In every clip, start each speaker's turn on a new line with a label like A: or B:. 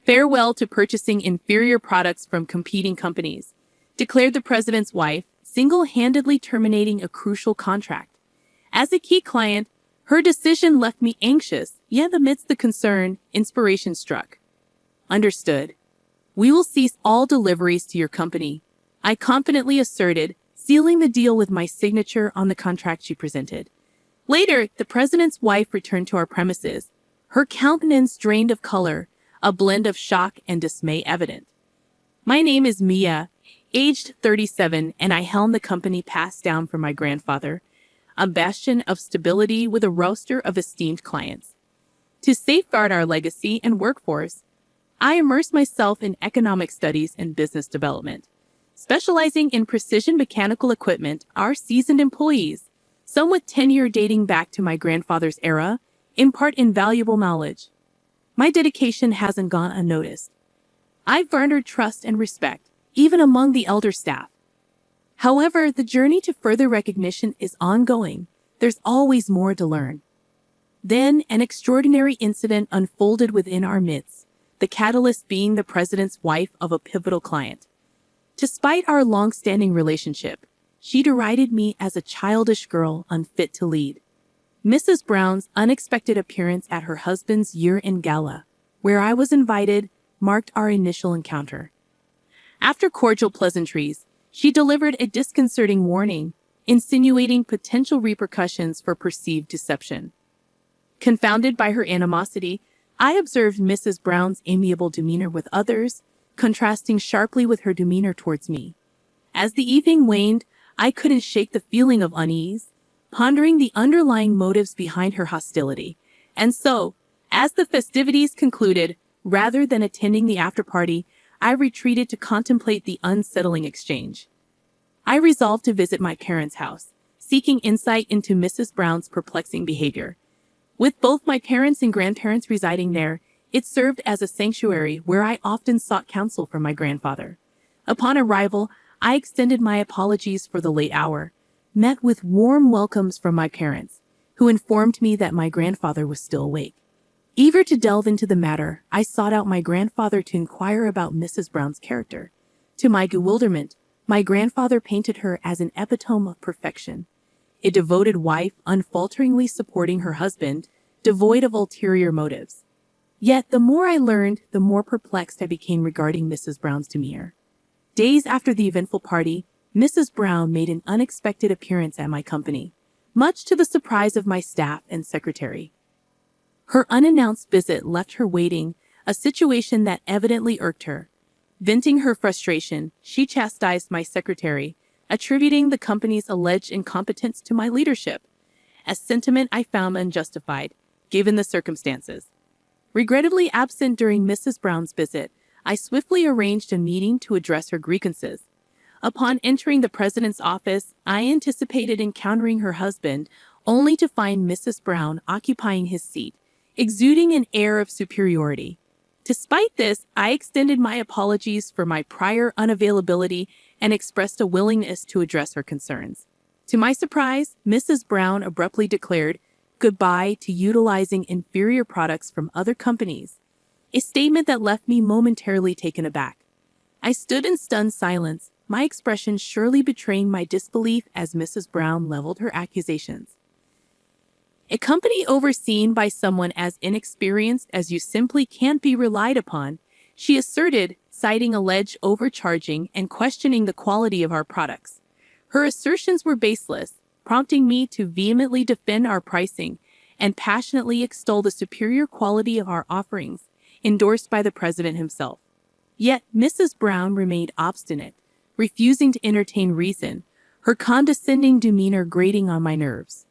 A: Farewell to purchasing inferior products from competing companies, declared the president's wife, single-handedly terminating a crucial contract. As a key client, her decision left me anxious, yet amidst the concern, inspiration struck. Understood. We will cease all deliveries to your company, I confidently asserted, sealing the deal with my signature on the contract she presented. Later, the president's wife returned to our premises, her countenance drained of color, a blend of shock and dismay evident. My name is Mia, aged 37, and I helm the company passed down from my grandfather, a bastion of stability with a roster of esteemed clients. To safeguard our legacy and workforce, I immersed myself in economic studies and business development. Specializing in precision mechanical equipment, our seasoned employees, some with tenure dating back to my grandfather's era, impart invaluable knowledge. My dedication hasn't gone unnoticed. I've garnered trust and respect, even among the elder staff. However, the journey to further recognition is ongoing. There's always more to learn. Then, an extraordinary incident unfolded within our midst, the catalyst being the president's wife of a pivotal client. Despite our long-standing relationship, she derided me as a childish girl unfit to lead. Mrs. Brown's unexpected appearance at her husband's year-end gala, where I was invited, marked our initial encounter. After cordial pleasantries, she delivered a disconcerting warning, insinuating potential repercussions for perceived deception. Confounded by her animosity, I observed Mrs. Brown's amiable demeanor with others, contrasting sharply with her demeanor towards me. As the evening waned, I couldn't shake the feeling of unease, pondering the underlying motives behind her hostility. And so, as the festivities concluded, rather than attending the after-party, I retreated to contemplate the unsettling exchange. I resolved to visit my parents' house, seeking insight into Mrs. Brown's perplexing behavior. With both my parents and grandparents residing there, it served as a sanctuary where I often sought counsel from my grandfather. Upon arrival, I extended my apologies for the late hour, met with warm welcomes from my parents, who informed me that my grandfather was still awake. Eager to delve into the matter, I sought out my grandfather to inquire about Mrs. Brown's character. To my bewilderment, my grandfather painted her as an epitome of perfection, a devoted wife unfalteringly supporting her husband, devoid of ulterior motives. Yet, the more I learned, the more perplexed I became regarding Mrs. Brown's demeanor. Days after the eventful party, Mrs. Brown made an unexpected appearance at my company, much to the surprise of my staff and secretary. Her unannounced visit left her waiting, a situation that evidently irked her. Venting her frustration, she chastised my secretary, attributing the company's alleged incompetence to my leadership, a sentiment I found unjustified, given the circumstances. Regrettably absent during Mrs. Brown's visit, I swiftly arranged a meeting to address her grievances. Upon entering the president's office, I anticipated encountering her husband, only to find Mrs. Brown occupying his seat, exuding an air of superiority. Despite this, I extended my apologies for my prior unavailability and expressed a willingness to address her concerns. To my surprise, Mrs. Brown abruptly declared goodbye to utilizing inferior products from other companies, a statement that left me momentarily taken aback. I stood in stunned silence, my expression surely betraying my disbelief as Mrs. Brown leveled her accusations. A company overseen by someone as inexperienced as you simply can't be relied upon, she asserted, citing alleged overcharging and questioning the quality of our products. Her assertions were baseless, prompting me to vehemently defend our pricing and passionately extol the superior quality of our offerings, endorsed by the president himself. Yet Mrs. Brown remained obstinate, refusing to entertain reason, her condescending demeanor grating on my nerves.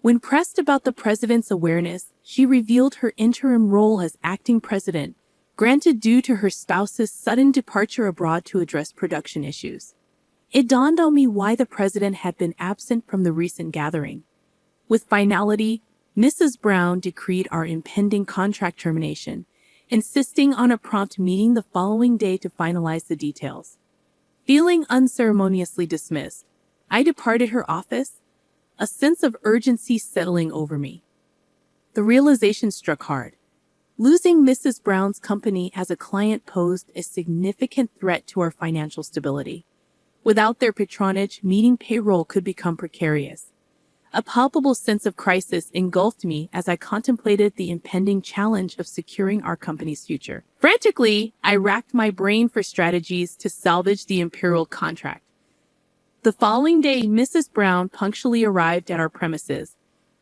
A: When pressed about the president's awareness, she revealed her interim role as acting president, granted due to her spouse's sudden departure abroad to address production issues. It dawned on me why the president had been absent from the recent gathering. With finality, Mrs. Brown decreed our impending contract termination, insisting on a prompt meeting the following day to finalize the details. Feeling unceremoniously dismissed, I departed her office, a sense of urgency settling over me. The realization struck hard. Losing Mrs. Brown's company as a client posed a significant threat to our financial stability. Without their patronage, meeting payroll could become precarious. A palpable sense of crisis engulfed me as I contemplated the impending challenge of securing our company's future. Frantically, I racked my brain for strategies to salvage the Imperial contract. The following day, Mrs. Brown punctually arrived at our premises,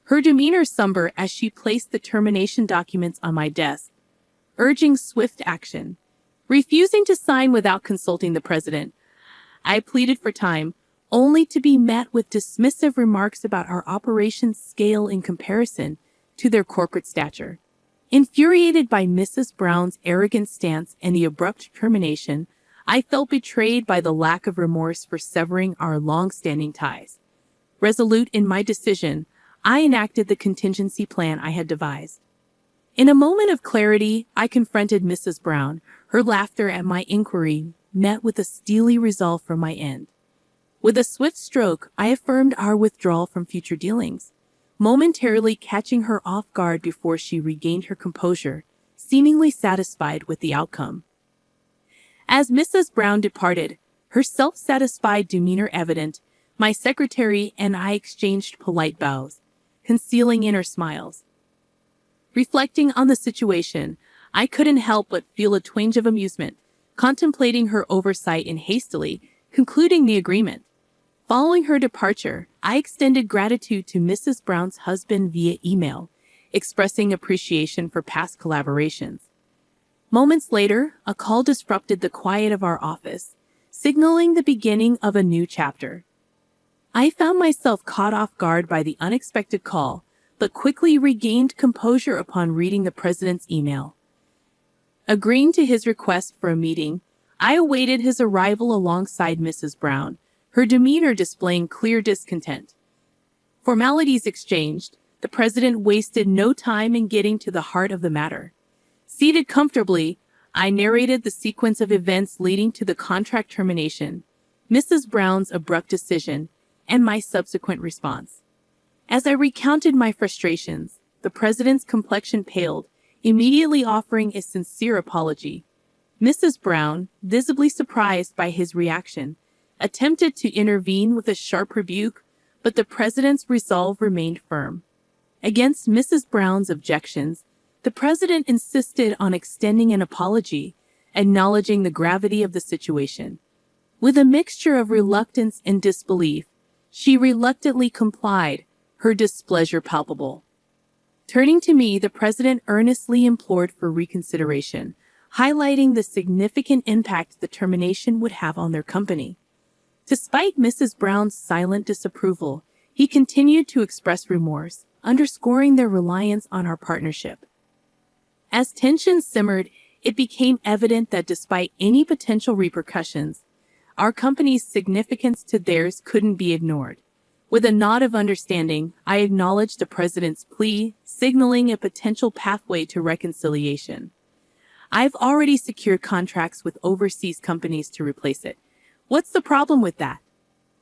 A: her demeanor somber as she placed the termination documents on my desk, urging swift action. Refusing to sign without consulting the president, I pleaded for time, only to be met with dismissive remarks about our operations' scale in comparison to their corporate stature. Infuriated by Mrs. Brown's arrogant stance and the abrupt termination, I felt betrayed by the lack of remorse for severing our long-standing ties. Resolute in my decision, I enacted the contingency plan I had devised. In a moment of clarity, I confronted Mrs. Brown. Her laughter at my inquiry met with a steely resolve from my end. With a swift stroke, I affirmed our withdrawal from future dealings, momentarily catching her off guard before she regained her composure, seemingly satisfied with the outcome. As Mrs. Brown departed, her self-satisfied demeanor evident, my secretary and I exchanged polite bows, concealing inner smiles. Reflecting on the situation, I couldn't help but feel a twinge of amusement, contemplating her oversight and hastily concluding the agreement. Following her departure, I extended gratitude to Mrs. Brown's husband via email, expressing appreciation for past collaborations. Moments later, a call disrupted the quiet of our office, signaling the beginning of a new chapter. I found myself caught off guard by the unexpected call, but quickly regained composure upon reading the president's email. Agreeing to his request for a meeting, I awaited his arrival alongside Mrs. Brown, her demeanor displaying clear discontent. Formalities exchanged, the president wasted no time in getting to the heart of the matter. Seated comfortably, I narrated the sequence of events leading to the contract termination, Mrs. Brown's abrupt decision, and my subsequent response. As I recounted my frustrations, the president's complexion paled, immediately offering a sincere apology. Mrs. Brown, visibly surprised by his reaction, attempted to intervene with a sharp rebuke, but the president's resolve remained firm. Against Mrs. Brown's objections, the president insisted on extending an apology, acknowledging the gravity of the situation. With a mixture of reluctance and disbelief, she reluctantly complied, her displeasure palpable. Turning to me, the president earnestly implored for reconsideration, highlighting the significant impact the termination would have on their company. Despite Mrs. Brown's silent disapproval, he continued to express remorse, underscoring their reliance on our partnership. As tensions simmered, it became evident that despite any potential repercussions, our company's significance to theirs couldn't be ignored. With a nod of understanding, I acknowledged the president's plea, signaling a potential pathway to reconciliation. I've already secured contracts with overseas companies to replace it. What's the problem with that?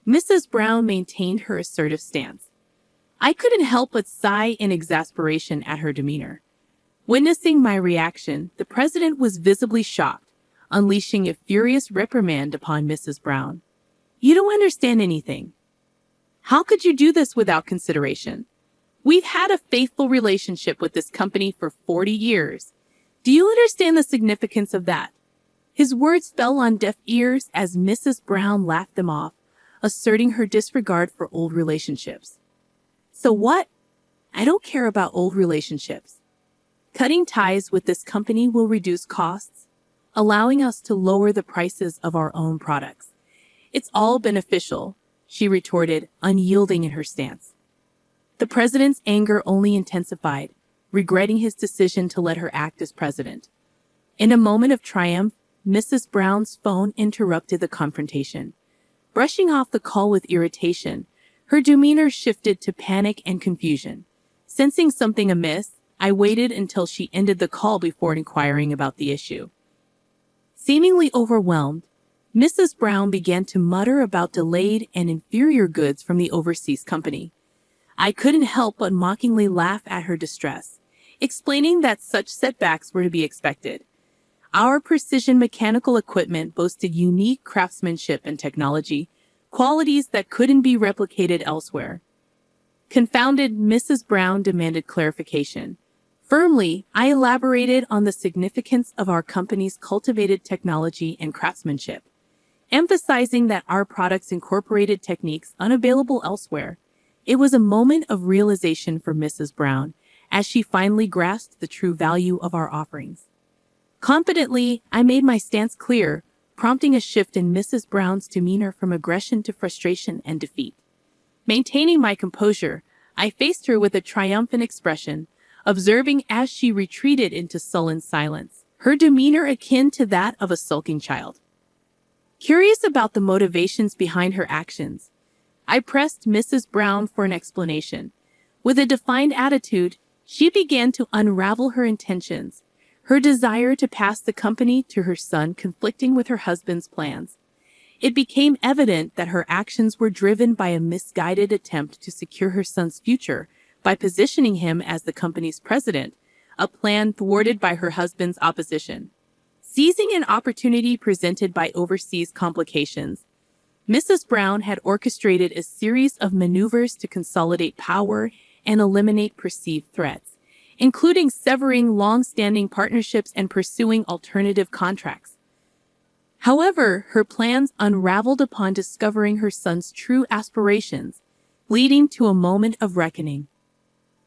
A: Mrs. Brown maintained her assertive stance. I couldn't help but sigh in exasperation at her demeanor. Witnessing my reaction, the president was visibly shocked, unleashing a furious reprimand upon Mrs. Brown. You don't understand anything. How could you do this without consideration? We've had a faithful relationship with this company for 40 years. Do you understand the significance of that? His words fell on deaf ears as Mrs. Brown laughed them off, asserting her disregard for old relationships. So what? I don't care about old relationships. Cutting ties with this company will reduce costs, allowing us to lower the prices of our own products. It's all beneficial, she retorted, unyielding in her stance. The president's anger only intensified, regretting his decision to let her act as president. In a moment of triumph, Mrs. Brown's phone interrupted the confrontation. Brushing off the call with irritation, her demeanor shifted to panic and confusion. Sensing something amiss, I waited until she ended the call before inquiring about the issue. Seemingly overwhelmed, Mrs. Brown began to mutter about delayed and inferior goods from the overseas company. I couldn't help but mockingly laugh at her distress, explaining that such setbacks were to be expected. Our precision mechanical equipment boasted unique craftsmanship and technology, qualities that couldn't be replicated elsewhere. Confounded, Mrs. Brown demanded clarification. Firmly, I elaborated on the significance of our company's cultivated technology and craftsmanship, emphasizing that our products incorporated techniques unavailable elsewhere. It was a moment of realization for Mrs. Brown, as she finally grasped the true value of our offerings. Confidently, I made my stance clear, prompting a shift in Mrs. Brown's demeanor from aggression to frustration and defeat. Maintaining my composure, I faced her with a triumphant expression, observing as she retreated into sullen silence, her demeanor akin to that of a sulking child. Curious about the motivations behind her actions, I pressed Mrs. Brown for an explanation. With a defined attitude, she began to unravel her intentions, her desire to pass the company to her son conflicting with her husband's plans. It became evident that her actions were driven by a misguided attempt to secure her son's future by positioning him as the company's president, a plan thwarted by her husband's opposition. Seizing an opportunity presented by overseas complications, Mrs. Brown had orchestrated a series of maneuvers to consolidate power and eliminate perceived threats, including severing long-standing partnerships and pursuing alternative contracts. However, her plans unraveled upon discovering her son's true aspirations, leading to a moment of reckoning.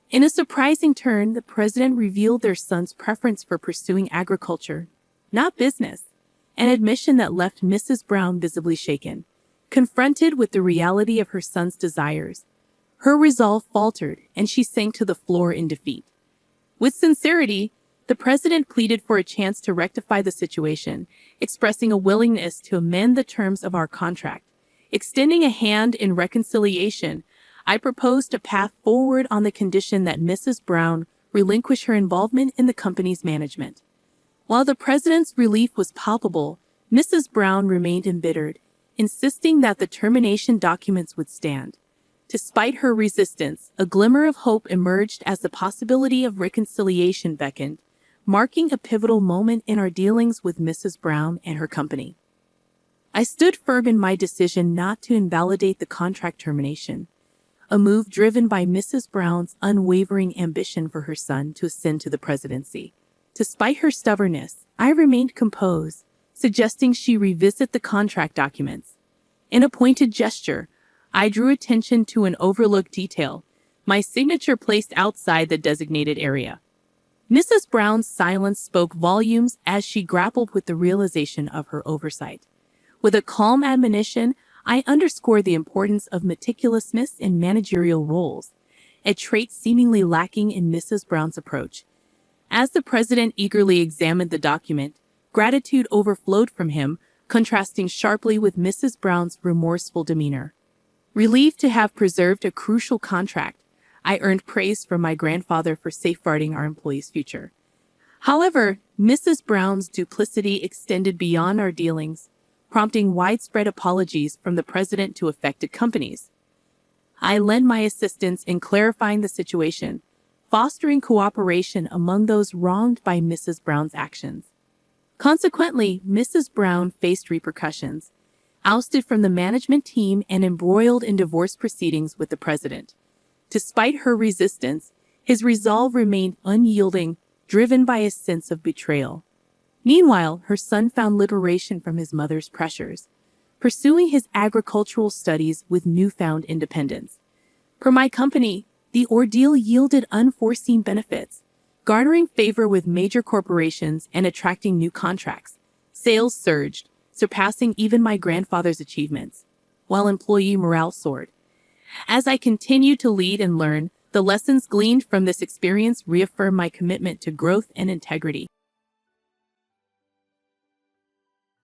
A: In a surprising turn, the president revealed their son's preference for pursuing agriculture, not business, an admission that left Mrs. Brown visibly shaken. Confronted with the reality of her son's desires, her resolve faltered and she sank to the floor in defeat. With sincerity, the president pleaded for a chance to rectify the situation, expressing a willingness to amend the terms of our contract. Extending a hand in reconciliation, I proposed a path forward on the condition that Mrs. Brown relinquish her involvement in the company's management. While the president's relief was palpable, Mrs. Brown remained embittered, insisting that the termination documents would stand. Despite her resistance, a glimmer of hope emerged as the possibility of reconciliation beckoned, marking a pivotal moment in our dealings with Mrs. Brown and her company. I stood firm in my decision not to invalidate the contract termination, a move driven by Mrs. Brown's unwavering ambition for her son to ascend to the presidency. Despite her stubbornness, I remained composed, suggesting she revisit the contract documents. In a pointed gesture, I drew attention to an overlooked detail, my signature placed outside the designated area. Mrs. Brown's silence spoke volumes as she grappled with the realization of her oversight. With a calm admonition, I underscored the importance of meticulousness in managerial roles, a trait seemingly lacking in Mrs. Brown's approach. As the president eagerly examined the document, gratitude overflowed from him, contrasting sharply with Mrs. Brown's remorseful demeanor. Relieved to have preserved a crucial contract, I earned praise from my grandfather for safeguarding our employees' future. However, Mrs. Brown's duplicity extended beyond our dealings, prompting widespread apologies from the president to affected companies. I lent my assistance in clarifying the situation, fostering cooperation among those wronged by Mrs. Brown's actions. Consequently, Mrs. Brown faced repercussions, ousted from the management team and embroiled in divorce proceedings with the president. Despite her resistance, his resolve remained unyielding, driven by a sense of betrayal. Meanwhile, her son found liberation from his mother's pressures, pursuing his agricultural studies with newfound independence. For my company, the ordeal yielded unforeseen benefits, garnering favor with major corporations and attracting new contracts. Sales surged, surpassing even my grandfather's achievements, while employee morale soared. As I continued to lead and learn, the lessons gleaned from this experience reaffirmed my commitment to growth and integrity.